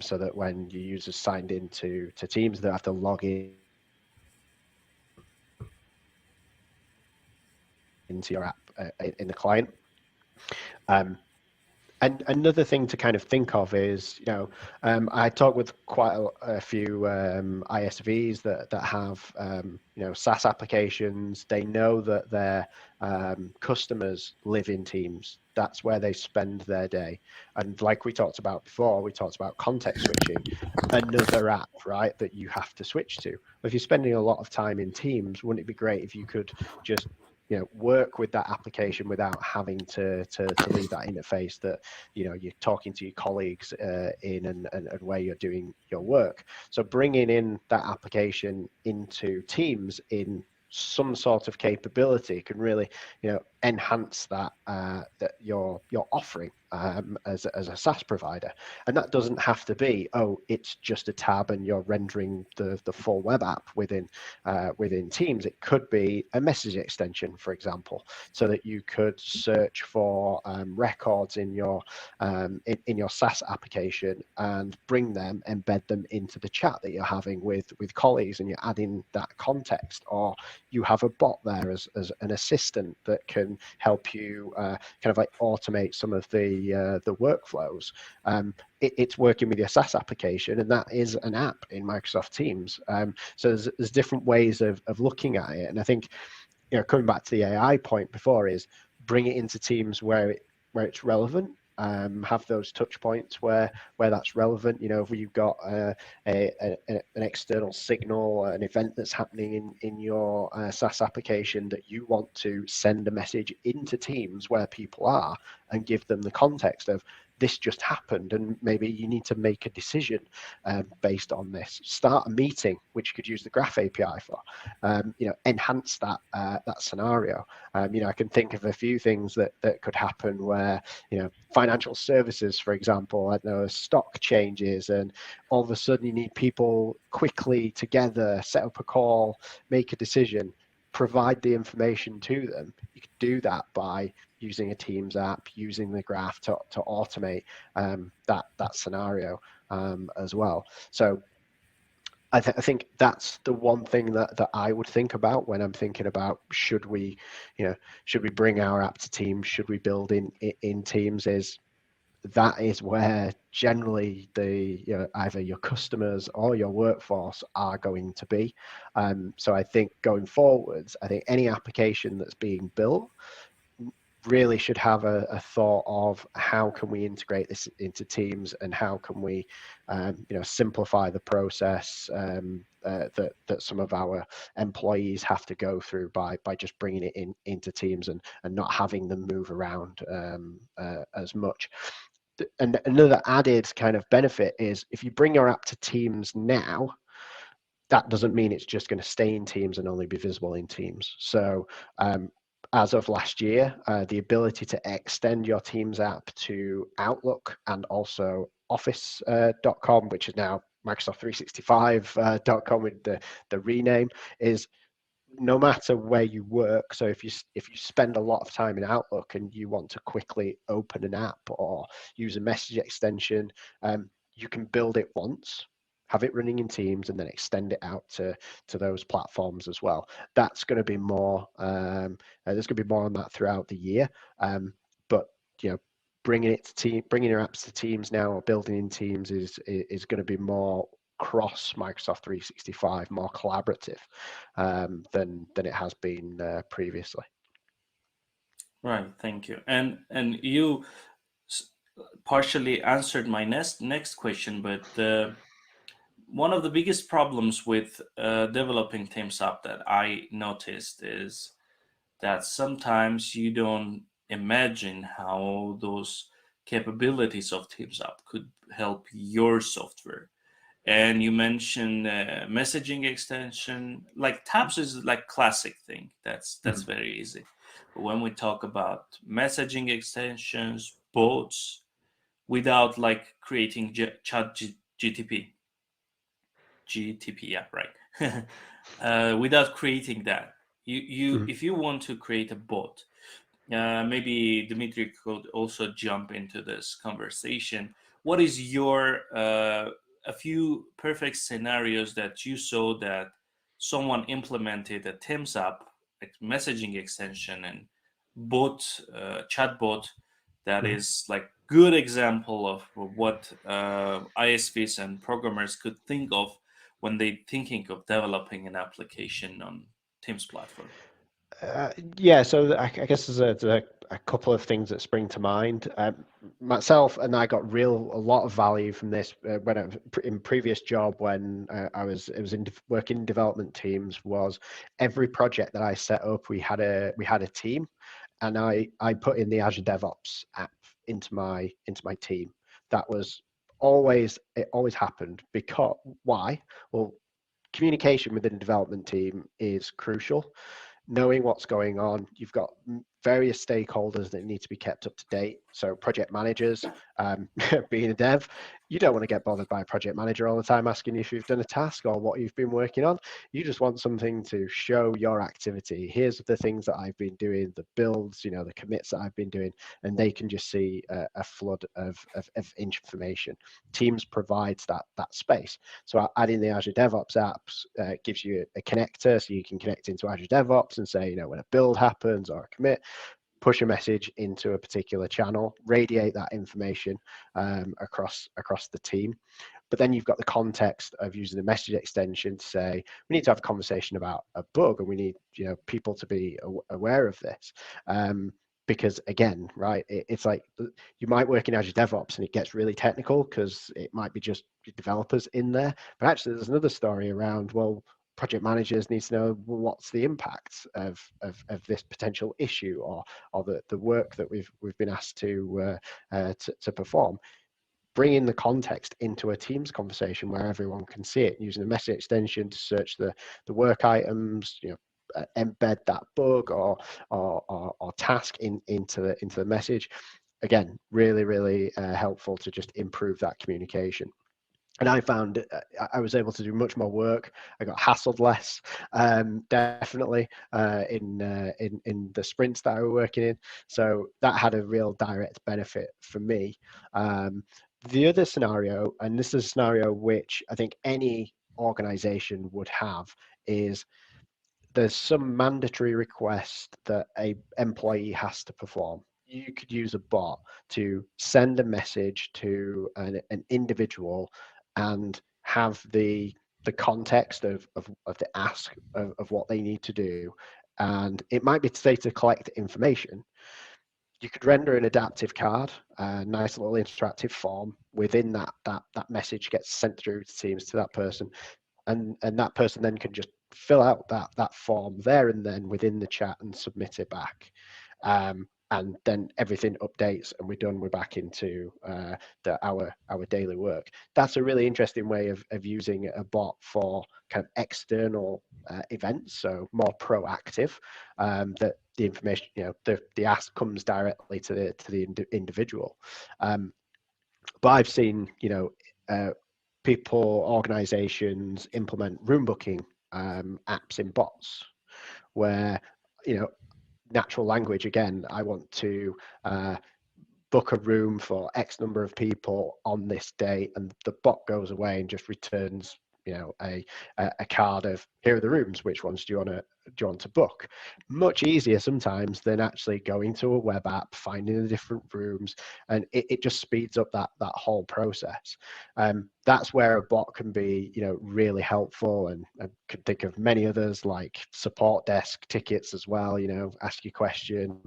so that when your users signed into Teams, they have to log in into your app in the client. And another thing to kind of think of is, I talk with quite a few ISVs that have, SaaS applications. They know that their customers live in Teams. That's where they spend their day. And like we talked about before, we talked about context switching, another app, right, that you have to switch to. If you're spending a lot of time in Teams, wouldn't it be great if you could just work with that application without having to leave that interface that you're talking to your colleagues in and where you're doing your work. So bringing in that application into Teams in some sort of capability can really enhance that that you're offering as a SaaS provider. And that doesn't have to be, it's just a tab and you're rendering the full web app within Teams. It could be a message extension, for example, so that you could search for records in your SaaS application and bring them, embed them into the chat that you're having with colleagues, and you're adding that context. Or you have a bot there as an assistant that can help you kind of like automate some of the workflows. It's working with your SaaS application, and that is an app in Microsoft Teams. So there's different ways of looking at it, and I think coming back to the AI point before is bring it into Teams where it's relevant. Have those touch points where that's relevant. If you've got an external signal, an event that's happening in your SaaS application that you want to send a message into Teams where people are and give them the context of this just happened, and maybe you need to make a decision based on this. Start a meeting, which you could use the Graph API for. Enhance that scenario. I can think of a few things that could happen where financial services, for example, I know stock changes, and all of a sudden you need people quickly together, set up a call, make a decision, provide the information to them. You could do that by using a Teams app, using the graph to automate that scenario as well. So I think that's the one thing that I would think about when I'm thinking about should we bring our app to Teams, should we build in Teams, that is where generally either your customers or your workforce are going to be. So I think going forwards, I think any application that's being built really should have a thought of how can we integrate this into Teams, and how can we simplify the process that some of our employees have to go through by just bringing it into Teams and not having them move around as much. And another added kind of benefit is if you bring your app to Teams now, that doesn't mean it's just going to stay in Teams and only be visible in Teams. So as of last year, the ability to extend your Teams app to Outlook and also Office.com, which is now Microsoft 365.com with the rename, is no matter where you work. So if you spend a lot of time in Outlook and you want to quickly open an app or use a message extension, you can build it once, have it running in Teams, and then extend it out to those platforms as well. That's going to be more. There's going to be more on that throughout the year. But bringing your apps to Teams now, or building in Teams is going to be more cross Microsoft 365, more collaborative than it has been previously. Right, thank you. And you partially answered my next question, but one of the biggest problems with developing Teams app that I noticed is that sometimes you don't imagine how those capabilities of Teams app could help your software. And you mentioned messaging extension, like tabs is like classic thing. That's very easy. But when we talk about messaging extensions, bots, without like creating chat GTP, yeah, right. Without creating that, you if you want to create a bot, maybe Dimitri could also jump into this conversation. What is your a few perfect scenarios that you saw that someone implemented a Teams app, like messaging extension and bot, chatbot, that is like good example of what ISVs and programmers could think of when they thinking of developing an application on Teams platform? Yeah, so I guess there's a couple of things that spring to mind. Myself and I got a lot of value from this when in previous job when it was working in development teams. Was every project that I set up, we had a team, and I put in the Azure DevOps app into my team. That was it always happened. Because why? Well, communication within a development team is crucial. Knowing what's going on, you've got various stakeholders that need to be kept up to date. So project managers, being a dev, you don't want to get bothered by a project manager all the time asking you if you've done a task or what you've been working on. You just want something to show your activity. Here's the things that I've been doing, the builds, the commits that I've been doing, and they can just see a flood of information. Teams provides that space. So adding the Azure DevOps apps gives you a connector, so you can connect into Azure DevOps and say, when a build happens or a commit, push a message into a particular channel, radiate that information across the team. But then you've got the context of using the message extension to say, we need to have a conversation about a bug, and we need people to be aware of this. Because again, right, it's like you might work in Azure DevOps and it gets really technical because it might be just developers in there. But actually, there's another story around, well, project managers need to know, well, what's the impact of this potential issue or the work that we've been asked to perform. Bringing the context into a Teams conversation where everyone can see it, using a message extension to search the work items, embed that bug or task into the message. Again, really helpful to just improve that communication. And I found I was able to do much more work. I got hassled less, definitely, in the sprints that I were working in. So that had a real direct benefit for me. The other scenario, and this is a scenario which I think any organization would have, is there's some mandatory request that a employee has to perform. You could use a bot to send a message to an individual and have the context of the ask of what they need to do. And it might be to say to collect information. You could render an adaptive card, a nice little interactive form within that message gets sent through to Teams to that person, and that person then can just fill out that form there and then within the chat and submit it back. And then everything updates and we're done. We're back into our daily work. That's a really interesting way of using a bot for kind of external events, so more proactive. That the information, the ask comes directly to the individual. But I've seen, people, organizations implement room booking apps in bots where, natural language, again, I want to book a room for X number of people on this date, and the bot goes away and just returns, you know, a card of, here are the rooms, which ones do you want to book? Much easier sometimes than actually going to a web app, finding the different rooms, and it just speeds up that whole process. That's where a bot can be, you know, really helpful, and I could think of many others like support desk tickets as well. You know, ask your question,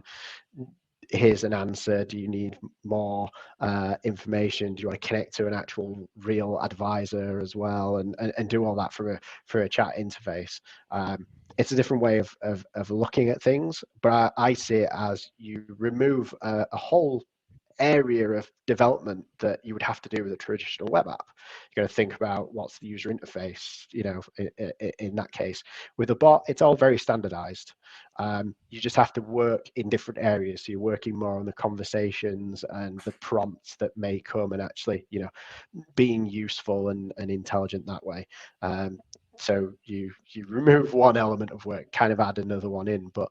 here's an answer, do you need more information, do you want to connect to an actual real advisor as well, and do all that through a chat interface. It's a different way of looking at things, but I see it as you remove a whole area of development that you would have to do with a traditional web app. You're going to think about what's the user interface, you know, in that case. With a bot, it's all very standardized. You just have to work in different areas. So you're working more on the conversations and the prompts that may come, and actually, you know, being useful and intelligent that way. So you remove one element of work, kind of add another one in, but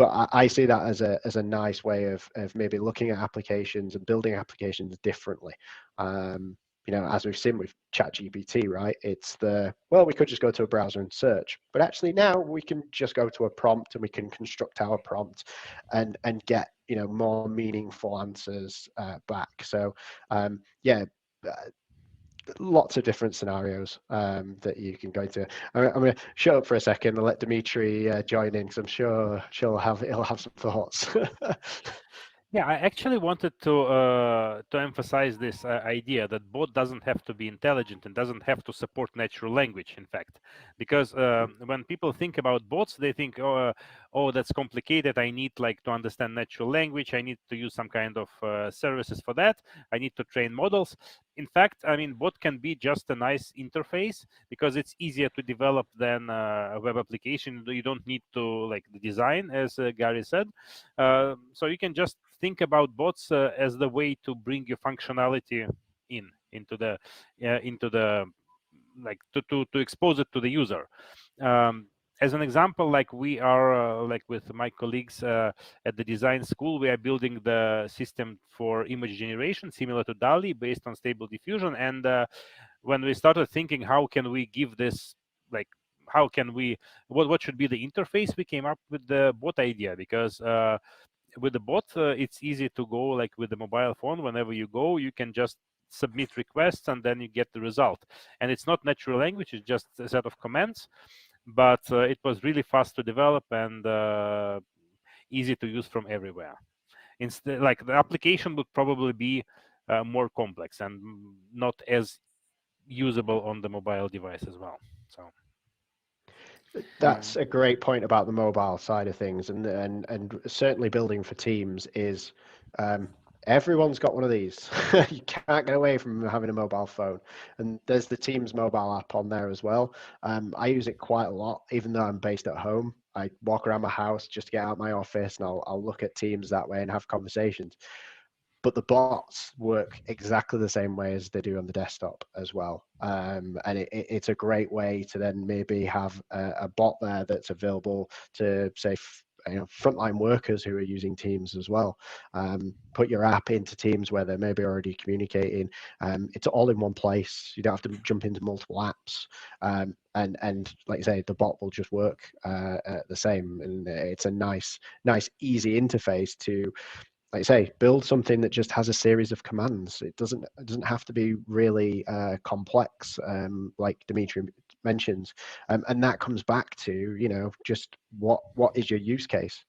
I see that as a nice way of maybe looking at applications and building applications differently. You know, as we've seen with ChatGPT, right? It's we could just go to a browser and search, but actually now we can just go to a prompt and we can construct our prompt and get, you know, more meaningful answers back. So yeah. Lots of different scenarios that you can go into. I'm going to shut up for a second and let Dimitri join in, because I'm sure he'll have some thoughts. Yeah, I actually wanted to emphasize this idea that bot doesn't have to be intelligent and doesn't have to support natural language, in fact, because when people think about bots, they think, oh, that's complicated. I need like to understand natural language. I need to use some kind of services for that. I need to train models. In fact, I mean, bot can be just a nice interface because it's easier to develop than a web application. You don't need to like the design, as Gary said. So you can just think about bots as the way to bring your functionality into the like to expose it to the user. As an example, like we are like with my colleagues at the design school, we are building the system for image generation similar to DALI based on stable diffusion. And when we started thinking how can we give this, like how can we, what should be the interface, we came up with the bot idea, because with the bot it's easy to go like with the mobile phone. Whenever you go, you can just submit requests and then you get the result, and it's not natural language, it's just a set of commands, but it was really fast to develop and easy to use from everywhere. Instead, like the application would probably be more complex and not as usable on the mobile device as well. So That's a great point about the mobile side of things, and certainly building for teams is everyone's got one of these. You can't get away from having a mobile phone, and there's the Teams mobile app on there as well. I use it quite a lot, even though I'm based at home. I walk around my house just to get out of my office, and I'll look at Teams that way and have conversations. But the bots work exactly the same way as they do on the desktop as well. And it's a great way to then maybe have a bot there that's available to say, frontline workers who are using Teams as well. Put your app into Teams where they're maybe already communicating. It's all in one place. You don't have to jump into multiple apps. And like I say, the bot will just work the same. And it's a nice, easy interface to, like I say, build something that just has a series of commands. It doesn't have to be really complex, like Dimitri mentions, and that comes back to, just what is your use case?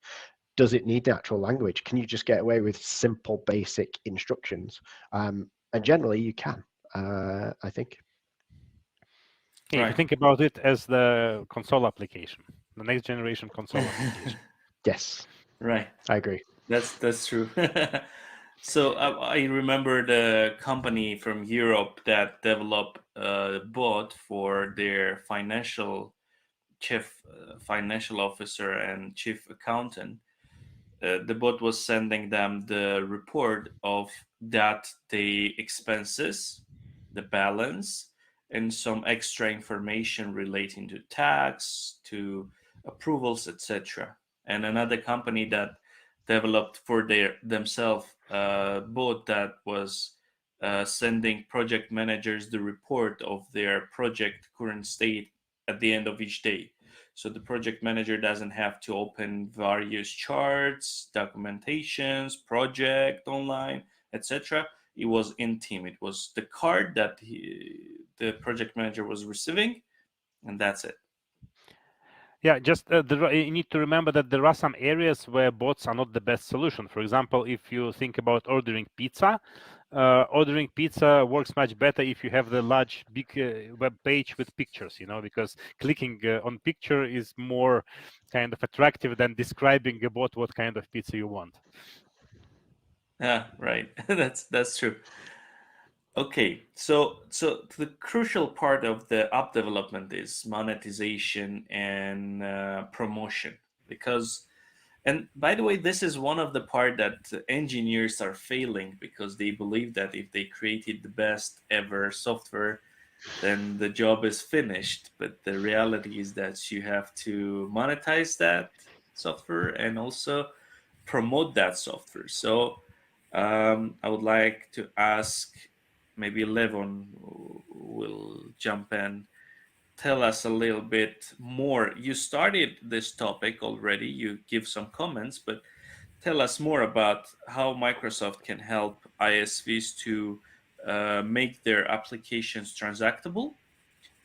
Does it need natural language? Can you just get away with simple, basic instructions? And generally, you can. I think. If you think about it as the console application, the next generation console application. Yes. Right. I agree. That's true. So I remember the company from Europe that developed a bot for their chief financial officer and chief accountant. The bot was sending them the report of that the expenses, the balance, and some extra information relating to tax, to approvals, etc. And another company that developed for themselves bot that was sending project managers the report of their project current state at the end of each day. So the project manager doesn't have to open various charts, documentations, project online, etc. It was in team. It was the card that the project manager was receiving, and that's it. Yeah, just you need to remember that there are some areas where bots are not the best solution. For example, if you think about ordering pizza works much better if you have the large, big web page with pictures, because clicking on picture is more kind of attractive than describing a bot what kind of pizza you want. Yeah, right. That's true. Okay, so the crucial part of the app development is monetization and promotion, because, and by the way, this is one of the part that engineers are failing because they believe that if they created the best ever software, then the job is finished. But the reality is that you have to monetize that software and also promote that software. So I would like to ask, maybe Levon will jump in. Tell us a little bit more. You started this topic already, you give some comments, but tell us more about how Microsoft can help ISVs to make their applications transactable,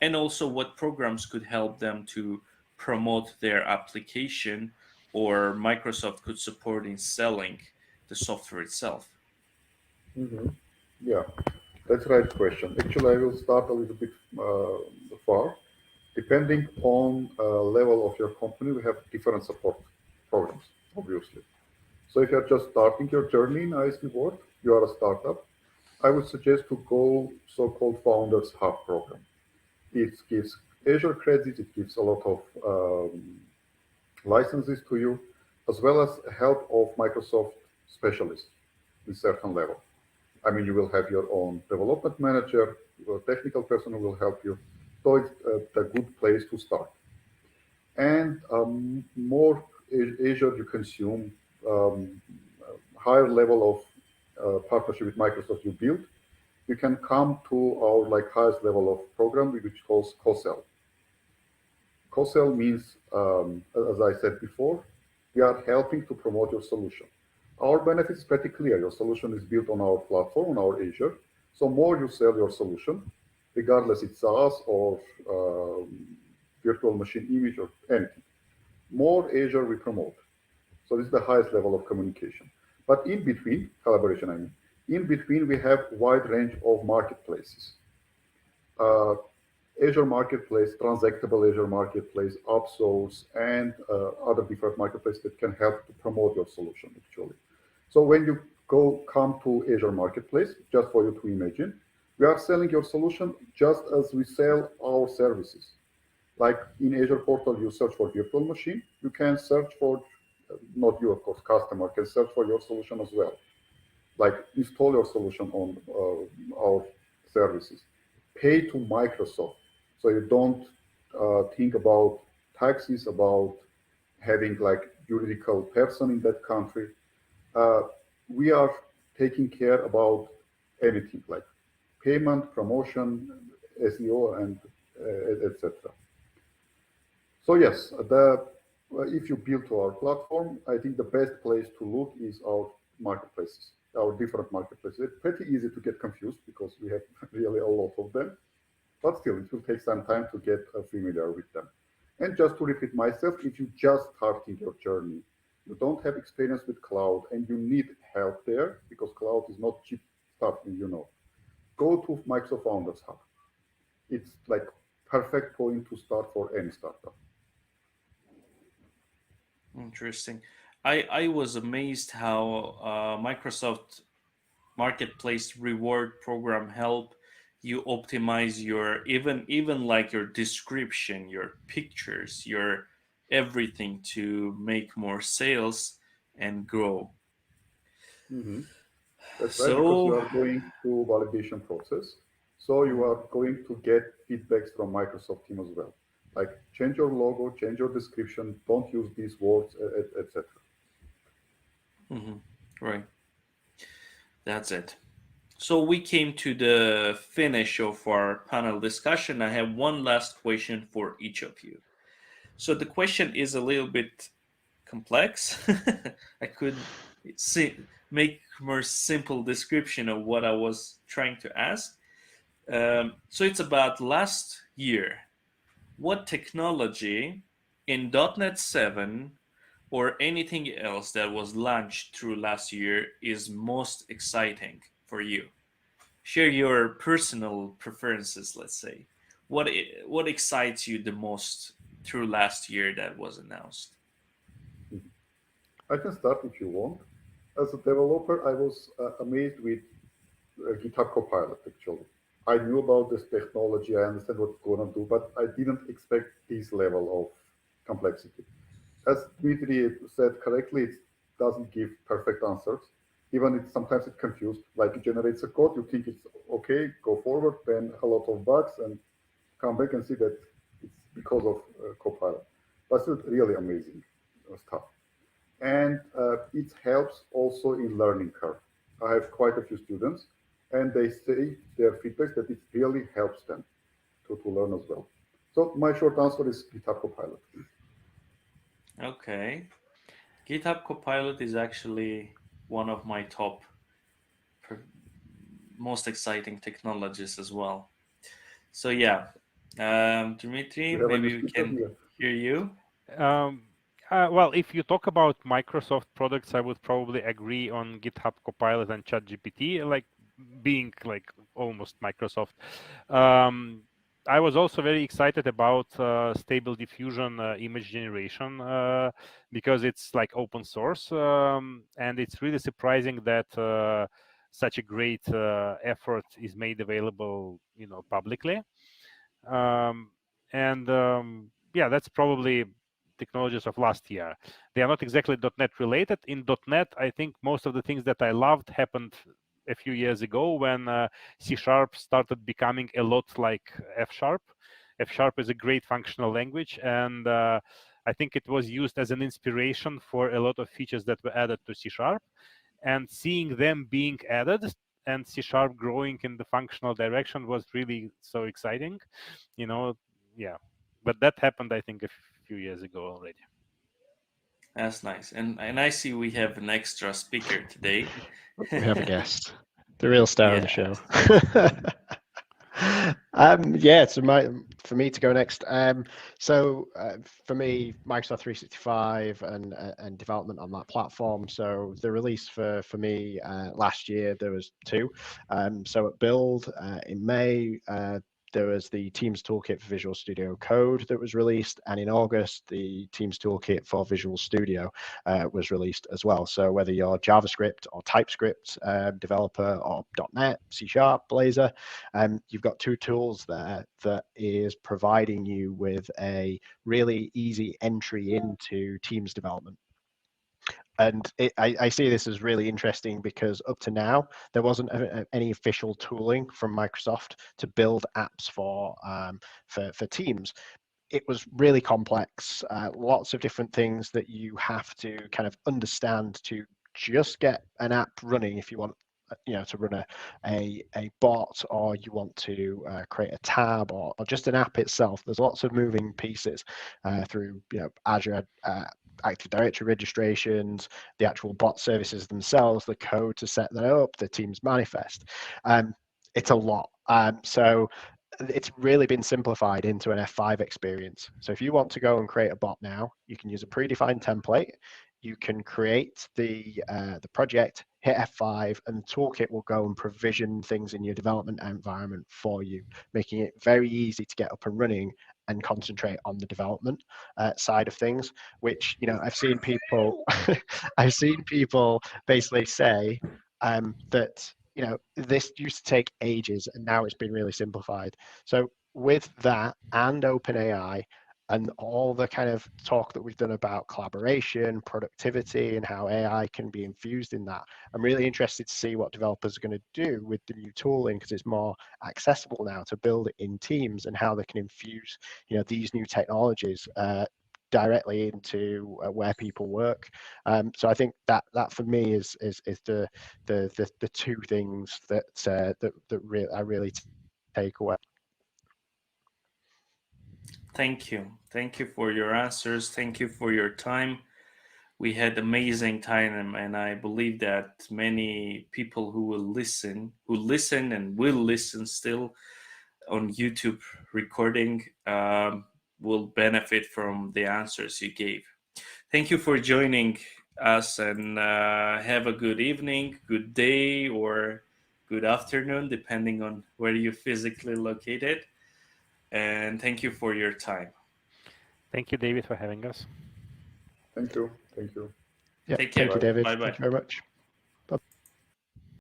and also what programs could help them to promote their application, or Microsoft could support in selling the software itself. Mm-hmm. Yeah, that's the right question. Actually, I will start a little bit far. Depending on level of your company, we have different support programs, obviously. So if you're just starting your journey in ISV world, you are a startup, I would suggest to go so-called Founders Hub program. It gives Azure credits, it gives a lot of licenses to you, as well as help of Microsoft specialists in certain level. I mean, you will have your own development manager, your technical person who will help you. So it's a good place to start. And more Azure you consume, higher level of partnership with Microsoft you build, you can come to our like highest level of program, which calls co-sell. Co-sell means, as I said before, we are helping to promote your solution. Our benefit is pretty clear. Your solution is built on our platform, on our Azure. So more you sell your solution, regardless it's SaaS or virtual machine image or anything, more Azure we promote. So this is the highest level of communication. But in between, collaboration I mean, in between we have wide range of marketplaces. Uh, Azure Marketplace, transactable Azure Marketplace, upsource, and other different marketplaces that can help to promote your solution actually. So when you come to Azure Marketplace, just for you to imagine, we are selling your solution just as we sell our services. Like in Azure portal, you search for virtual machine, you can search for, not you of course, customer can search for your solution as well. Like install your solution on our services. Pay to Microsoft, so you don't think about taxes, about having like juridical person in that country. Uh, we are taking care about anything like payment, promotion, SEO, and etc. So yes, if you build to our platform, I think the best place to look is our marketplaces, our different marketplaces. It's pretty easy to get confused because we have really a lot of them, but still, it will take some time to get familiar with them. And just to repeat myself, if you just starting your journey, you don't have experience with cloud and you need help there because cloud is not cheap stuff, go to Microsoft Founders Hub. It's like perfect point to start for any startup. Interesting. I was amazed how Microsoft Marketplace reward program help you optimize your, even like your description, your pictures, your everything to make more sales and grow. Mhm. That's right, because you So are going through validation process. So you mhm. are going to get feedbacks from Microsoft team as well. Like change your logo, change your description, don't use these words, etc. Right. That's it. So we came to the finish of our panel discussion. I have one last question for each of you. So the question is a little bit complex. I could make more simple description of what I was trying to ask. So it's about last year. What technology in .NET 7 or anything else that was launched through last year is most exciting for you? Share your personal preferences, let's say. What excites you the most through last year that was announced? I can start if you want. As a developer, I was amazed with GitHub Copilot, actually. I knew about this technology, I understand what it's going to do, but I didn't expect this level of complexity. As Dmitry said correctly, it doesn't give perfect answers. Even sometimes it's confused. Like it generates a code, you think it's okay, go forward, then a lot of bugs, and come back and see that it's because of Copilot. But it's really amazing stuff. And it helps also in learning curve. I have quite a few students, and they say their feedback that it really helps them to learn as well. So my short answer is GitHub Copilot. Okay. GitHub Copilot is actually one of my top most exciting technologies as well. So yeah, Dmitry, We have a new maybe we speaker can here. hear you. Um, well, if you talk about Microsoft products, I would probably agree on GitHub Copilot and ChatGPT, like being like almost Microsoft. Um, I was also very excited about Stable Diffusion image generation because it's like open source, and it's really surprising that such a great effort is made available, publicly. Um, and Yeah, that's probably technologies of last year. They are not exactly .NET related. In .NET, I think most of the things that I loved happened a few years ago when C# started becoming a lot like F#. F# is a great functional language, and I think it was used as an inspiration for a lot of features that were added to C#. And seeing them being added and C# growing in the functional direction was really so exciting, you know. Yeah, but that happened, I think, a few years ago already. That's nice. And I see we have an extra speaker today. We have a guest, the real star of the Yeah. show. Yeah, so for me to go next. For me, Microsoft 365 and development on that platform. So the release for me last year, there was two. So at Build in May, there was the Teams Toolkit for Visual Studio Code that was released, and in August, the Teams Toolkit for Visual Studio was released as well. So whether you're JavaScript or TypeScript developer or .NET, C#, Blazor, you've got two tools there that is providing you with a really easy entry into Teams development. And I see this as really interesting because up to now, there wasn't any official tooling from Microsoft to build apps for Teams. It was really complex, lots of different things that you have to kind of understand to just get an app running if you want to run a bot, or you want to create a tab, or just an app itself. There's lots of moving pieces through Azure Active Directory registrations, the actual bot services themselves, the code to set that up, the Teams manifest. It's a lot. So it's really been simplified into an F5 experience. So if you want to go and create a bot now, you can use a predefined template. You can create the project, hit F5, and the toolkit will go and provision things in your development environment for you, making it very easy to get up and running and concentrate on the development side of things. Which I've seen people, I've seen people basically say that this used to take ages and now it's been really simplified. So with that and OpenAI and all the kind of talk that we've done about collaboration, productivity, and how AI can be infused in that, I'm really interested to see what developers are going to do with the new tooling, because it's more accessible now to build it in Teams, and how they can infuse these new technologies directly into where people work. So I think that for me is the two things that I really take away. Thank you for your answers. Thank you for your time. We had amazing time, and I believe that many people who listen and will listen still on YouTube recording, will benefit from the answers you gave. Thank you for joining us, and have a good evening, good day, or good afternoon, depending on where you're physically located. And thank you for your time. Thank you, David, for having us. Thank you. Thank you. Yeah, Take thank care. you, David. Bye bye. Thank you very much.